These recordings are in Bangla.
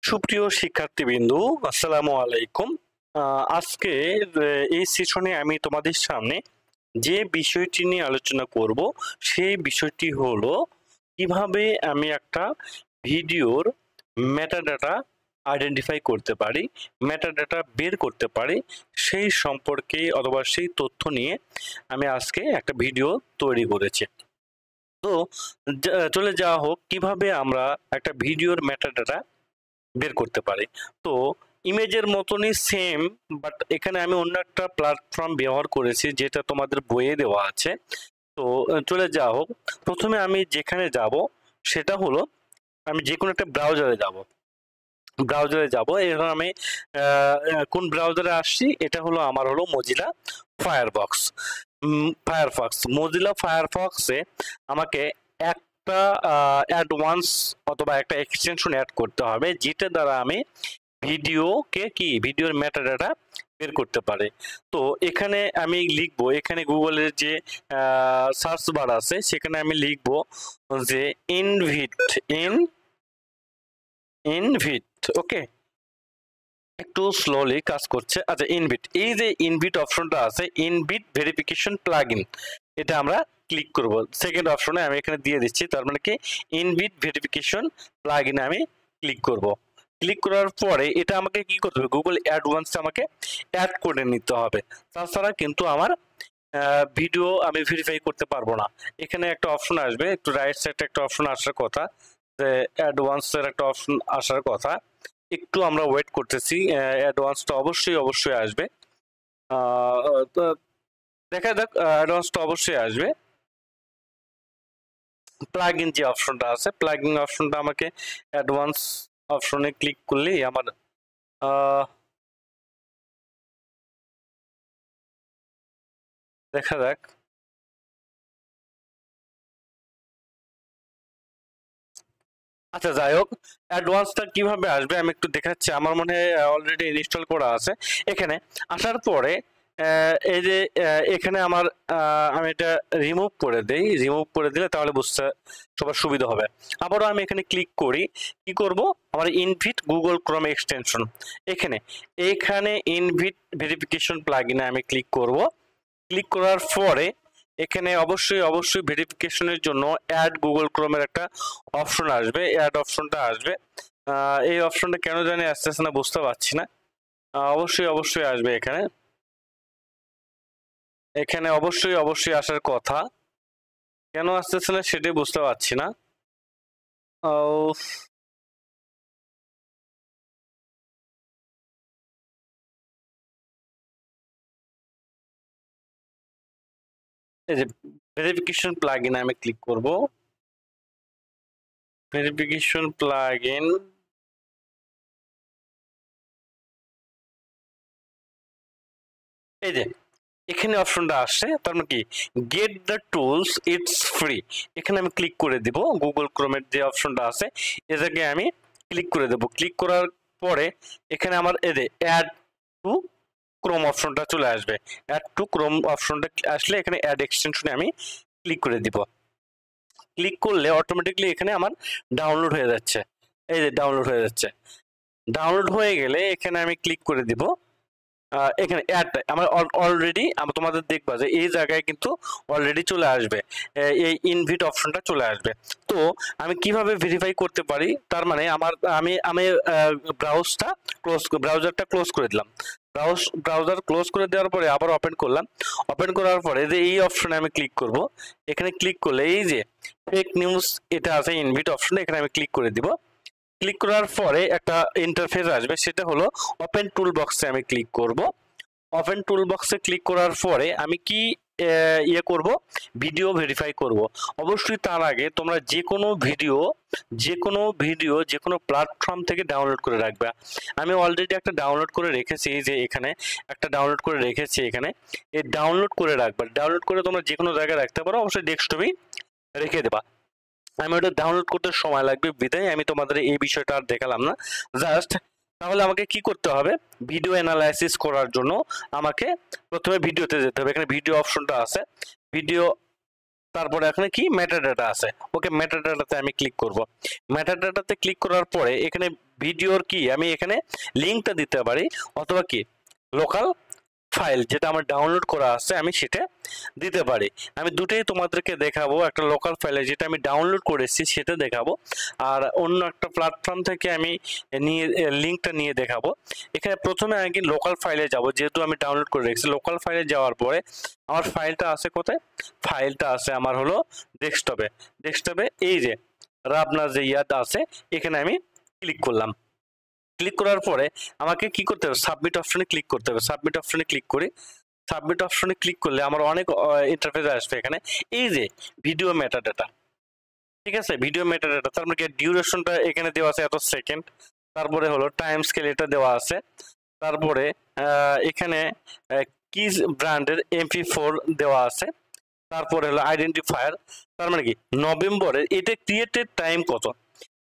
সুপ্রিয় শিক্ষার্থীবৃন্দ, আসসালামু আলাইকুম। আজকে এই সেশনে আমি তোমাদের সামনে যে বিষয়টি নিয়ে আলোচনা করব সেই বিষয়টি হলো কিভাবে আমি একটা ভিডিওর মেটাডাটা আইডেন্টিফাই করতে পারি, মেটাডাটা বের করতে পারি, সেই সম্পর্কে অথবা সেই তথ্য নিয়ে আমি আজকে একটা ভিডিও তৈরি করেছি। তো চলে যাওয়া হোক কিভাবে আমরা একটা ভিডিওর মেটাডাটা বের করতে পারি। তো ইমেজের মতনই সেম, বাট এখানে আমি অন্য একটা প্ল্যাটফর্ম ব্যবহার করেছি যেটা তোমাদের বইয়ে দেওয়া আছে। তো চলে যাওয়া হোক, প্রথমে আমি যেখানে যাব সেটা হলো আমি যে কোনো একটা ব্রাউজারে যাব। এখন আমি কোন ব্রাউজারে আসছি, এটা হলো আমার হলো মজিলা ফায়ারফক্স। মজিলা ফায়ারফক্সে আমাকে একটা অ্যাডভান্স অথবা একটা এক্সটেনশন অ্যাড করতে হবে, যেটা দ্বারা আমি ভিডিওর মেটাডাটা বের করতে পারে। তো এখানে আমি লিখবো, এখানে গুগলের যে সার্চ বার আছে সেখানে আমি লিখবো যে ইনভিট। ওকে, একটু স্লোলি কাজ করছে। আচ্ছা, ইনভিট, এই যে ইনভিট অপশনটা আছে, ইনভিট ভেরিফিকেশন প্লাগইন, এটা আমরা ক্লিক করব। সেকেন্ড অপশনে আমি এখানে দিয়ে দিচ্ছি, তার মানে কি ইনভিট ভেরিফিকেশন প্লাগইনে আমি ক্লিক করব। ক্লিক করার পরে এটা আমাকে কি করতে হবে, গুগল অ্যাডভান্স আমাকে অ্যাড করে নিতে হবে, তাছাড়া কিন্তু আমার ভিডিও আমি ভেরিফাই করতে পারবো না। এখানে একটা অপশন আসবে, একটু রাইট সাইডে একটা অপশন আসার কথা, যে অ্যাডভান্সের একটা অপশন আসার কথা। একটু আমরা ওয়েট করতেছি, অ্যাডভান্সটা অবশ্যই আসবে। তো দেখা যাক, অ্যাডভান্সটা অবশ্যই আসবে। প্লাগইন যে অপশনটা আছে, প্লাগইন অপশনটা আমাকে অ্যাডভান্স অপশনে ক্লিক করলেই আমার দেখা যাক। আচ্ছা, যাই হোক, অ্যাডভান্সটা কিভাবে আসবে আমি একটু দেখাচ্ছি। আমার মনে হয় অলরেডি ইনস্টল করা আছে। এখানে আসার পরে এই যে এখানে আমার আমি এটা রিমুভ করে দেই, রিমুভ করে দিলে তাহলে বুঝতে সবার সুবিধা হবে। আবারও আমি এখানে ক্লিক করি, কি করব, আমার ইনভিট গুগল ক্রোম এক্সটেনশন, এখানে ইনভিট ভেরিফিকেশন প্লাগইনে আমি ক্লিক করব। ক্লিক করার পরে এখানে অবশ্যই ভেরিফিকেশনের জন্য অ্যাড গুগল ক্রোমের একটা অপশন আসবে, অ্যাড অপশনটা আসবে। এই অপশনটা কেন জানি আসতেছে না, বুঝতে পারছি না। অবশ্যই আসবে এখানে, এখানে অবশ্যই আসার কথা, কেন আসতেছে না সেটাই বুঝতে পারছি না। এই যে ভেরিফিকেশন প্লাগইনে আমি ক্লিক করব, ভেরিফিকেশন প্লাগইন, এই যে এখানে অপশনটা আসছে, তার মানে কি get the tools it's free, এখানে আমি ক্লিক করে দিব। গুগল ক্রোমের যে অপশনটা আছে এটাকে আমি ক্লিক করে দেব। ক্লিক করার পরে এখানে আমার এই যে অ্যাড টু ক্রোম অপশনটা চলে আসবে। অ্যাড টু ক্রোম অপশনটা আসলে এখানে অ্যাড এক্সটেনশনে আমি ক্লিক করে দিব। ক্লিক করলে অটোমেটিকলি এখানে আমার ডাউনলোড হয়ে যাচ্ছে। এই যে ডাউনলোড হয়ে যাচ্ছে, ডাউনলোড হয়ে গেলে এখানে আমি ক্লিক করে দিব। এখানে অ্যাড আমার অলরেডি তোমাদের দেখবা যে এই জায়গায় কিন্তু অলরেডি চলে আসবে, এই ইনভিট অপশনটা চলে আসবে। তো আমি কিভাবে ভেরিফাই করতে পারি, তার মানে আমি ব্রাউজারটা ক্লোজ করে দিলাম। ব্রাউজার ক্লোজ করে দেওয়ার পরে আবার ওপেন করলাম। ওপেন করার পরে যে এই অপশনে আমি ক্লিক করব, এখানে ক্লিক করলে এই যে ফেক নিউজ এটা আছে ইনভিট অপশনে, এখানে আমি ক্লিক করে দিব। ক্লিক করার পরে একটা ইন্টারফেস আসবে, সেটা হলো ওপেন টুল বক্সে আমি ক্লিক করব। ওপেন টুল বক্সে ক্লিক করার পরে আমি কি করব, ভিডিও ভেরিফাই করব। অবশ্যই তার আগে তোমরা যে কোনো ভিডিও যে কোনো প্ল্যাটফর্ম থেকে ডাউনলোড করে রাখবে। আমি অলরেডি একটা ডাউনলোড করে রেখেছি, যে এখানে একটা ডাউনলোড করে রেখেছি, এখানে এই ডাউনলোড করে রাখবে। ডাউনলোড করে তোমরা যে কোনো জায়গায় রাখতে পারো, অবশ্যই ডেস্কটপেই রেখে দেবা। আমি ওটা ডাউনলোড করতে সময় লাগবে বিধায় আমি তোমাদের এই বিষয়টা আর দেখালাম না। জাস্ট তাহলে আমাকে কি করতে হবে, ভিডিও অ্যানালাইসিস করার জন্য আমাকে প্রথমে ভিডিওতে যেতে হবে। এখানে ভিডিও অপশনটা আছে, ভিডিও, তারপরে এখানে কি মেটাডাটা আছে। ওকে, মেটাডাটাতে আমি ক্লিক করব। মেটাডাটাতে ক্লিক করার পরে এখানে ভিডিওর কি আমি এখানে লিঙ্কটা দিতে পারি, অথবা কি লোকাল ফাইল যেটা আমার ডাউনলোড করা আছে আমি সেটা দিতে পারি। আমি দুটোই তোমাদেরকে দেখাবো, একটা লোকাল ফাইলে যেটা আমি ডাউনলোড করেছি সেটা দেখাবো, আর অন্য একটা প্ল্যাটফর্ম থেকে আমি নিয়ে লিঙ্কটা নিয়ে দেখাবো। এখানে প্রথমে আগে লোকাল ফাইলে যাব, যেহেতু আমি ডাউনলোড করে রেখেছি। লোকাল ফাইলে যাওয়ার পরে আমার ফাইলটা আছে কোথায়? ফাইলটা আছে আমার হলো ডেস্কটপে। ডেস্কটপে এই যে রাবনা যে ইয়াটা আছে এখানে আমি ক্লিক করলাম। ক্লিক করার পরে আমাকে কি করতে হবে? সাবমিট অপশনে ক্লিক করতে হবে। সাবমিট অপশনে ক্লিক করি। সাবমিট অপশনে ক্লিক করলে আমার অনেক ইন্টারফেস আসবে। এখানে এই যে ভিডিও মেটাডাটা, ঠিক আছে, ভিডিও মেটাডাটা, তার মানে ডিউরেশনটা এখানে দেওয়া আছে এত সেকেন্ড, তারপরে হলো টাইম স্কেল এটা দেওয়া আছে, তারপরে এখানে কিস ব্র্যান্ডের MP4 দেওয়া আছে, তারপরে হলো আইডেন্টিফায়ার, তার মানে কি নভেম্বরের এটা ক্রিয়েটেড টাইম কত?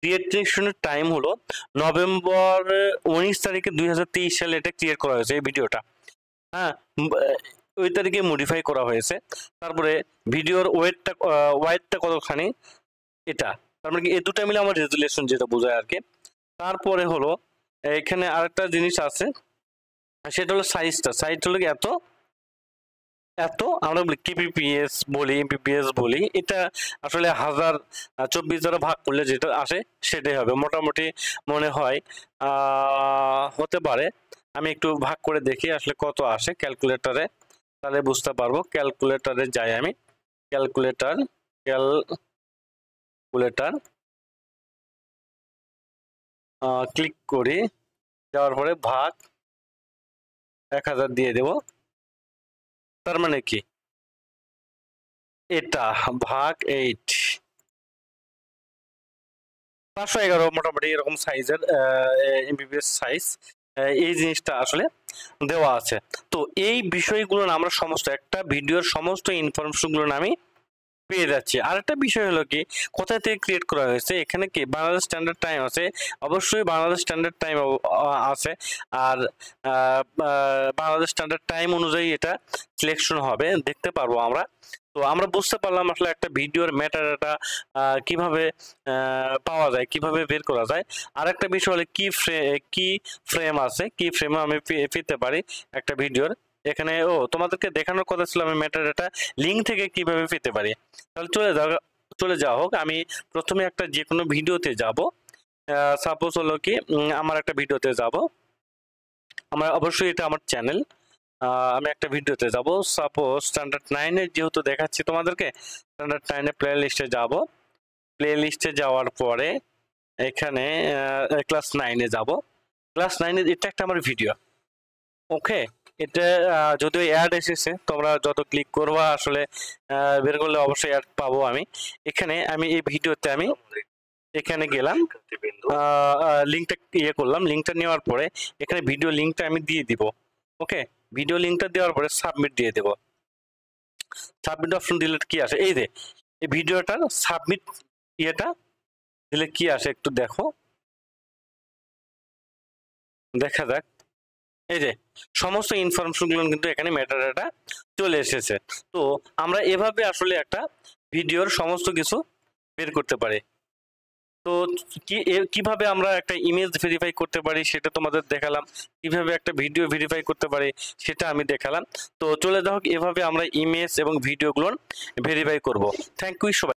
ক্রিয়েটেশনের টাইম হলো নভেম্বর 19 তারিখে 2023 সালে এটা ক্রিয়েট করা হয়েছে এই ভিডিওটা। হ্যাঁ, ওই তারিখে মডিফাই করা হয়েছে। তারপরে ভিডিওর ওয়েটটা কতখানি এটা, তার মানে কি এই দুটা মিলে আমার রেজুলেশন যেটা বোঝায় আর কি। তারপরে হলো এখানে আরেকটা জিনিস আছে, সেটা হলো সাইজটা হলো কি এত এত আমরা বলি কেপিপিএস বলি, এমপিপিএস বলি, এটা আসলে 1024 দ্বারা ভাগ করলে যেটা আসে সেটাই হবে মোটামুটি মনে হয়, হতে পারে। আমি একটু ভাগ করে দেখি আসলে কত আসে ক্যালকুলেটরে, তাহলে বুঝতে পারবো। ক্যালকুলেটরে যাই আমি, ক্যালকুলেটর ক্লিক করি, যাওয়ার পরে ভাগ 1000 দিয়ে দেব, তার মানে কি এটা ভাগ 8, 511 মোটামুটি এরকম সাইজের এমবিপিএস সাইজ এই জিনিসটা আসলে দেওয়া আছে। তো এই বিষয়গুলো আমরা সমস্ত একটা ভিডিওর সমস্ত ইনফরমেশনগুলো আমি পেয়ে যাচ্ছি। আরেকটা বিষয় হলো কি কোথা থেকে ক্রিয়েট করা হয়েছে, এখানে কি বাংলাদেশ স্ট্যান্ডার্ড টাইম আছে, অবশ্যই বাংলাদেশ স্ট্যান্ডার্ড টাইম আছে, আর বাংলাদেশ স্ট্যান্ডার্ড টাইম অনুযায়ী এটা সিলেকশন হবে, দেখতে পারবো আমরা। তো আমরা বুঝতে পারলাম আসলে একটা ভিডিওর মেটাডাটা কিভাবে পাওয়া যায়, কিভাবে বের করা যায়। আর একটা বিষয় হলো কি ফ্রেম আছে, কি ফ্রেমে আমি পেতে পারি একটা ভিডিওর। এখানে তোমাদেরকে দেখানোর কথা ছিল আমি মেটাডাটা লিঙ্ক থেকে কিভাবে পেতে পারি। তাহলে চলে যাওয়া হোক। আমি প্রথমে একটা যে কোনো ভিডিওতে যাব, সাপোজ হলো কি আমার একটা ভিডিওতে যাব, আমার অবশ্যই এটা আমার চ্যানেল, আমি একটা ভিডিওতে যাব, সাপোজ স্ট্যান্ডার্ড 9 এর যেহেতু দেখাচ্ছি তোমাদেরকে, স্ট্যান্ডার্ড 9 এর প্লে লিস্টে যাব। প্লে লিস্টে যাওয়ার পরে এখানে ক্লাস 9 এ যাব। ক্লাস 9 এর এটা একটা আমার ভিডিও, ওকে। এটা যদিও অ্যাড এসেছে, তোমরা যত ক্লিক করবা আসলে বের করলে অবশ্যই অ্যাড পাবো। আমি এখানে আমি এই ভিডিওতে আমি এখানে গেলাম, লিঙ্কটা ইয়ে করলাম, লিঙ্কটা নেওয়ার পরে এখানে ভিডিও লিঙ্কটা আমি দিয়ে দিব, ওকে। ভিডিও লিঙ্কটা দেওয়ার পরে সাবমিট দিয়ে দেব। সাবমিট অপশন দিলে কি আসে, এই যে এই ভিডিওটার সাবমিট ইয়েটা দিলে কি আসে একটু দেখো, দেখা যাক। এই যে সমস্ত ইনফরমেশন গুলো কিন্তু এখানে মেটাডাটা চলে এসেছে। তো আমরা এভাবে আসলে একটা ভিডিওর সমস্ত কিছু বের করতে পারি। তো কিভাবে আমরা একটা ইমেজ ভেরিফাই করতে পারি সেটা তোমাদের দেখালাম, কিভাবে একটা ভিডিও ভেরিফাই করতে পারি সেটা আমি দেখালাম। তো চলে যাও, এভাবে আমরা ইমেজ এবং ভিডিওগুলো ভেরিফাই করব। থ্যাংক ইউ সবাই।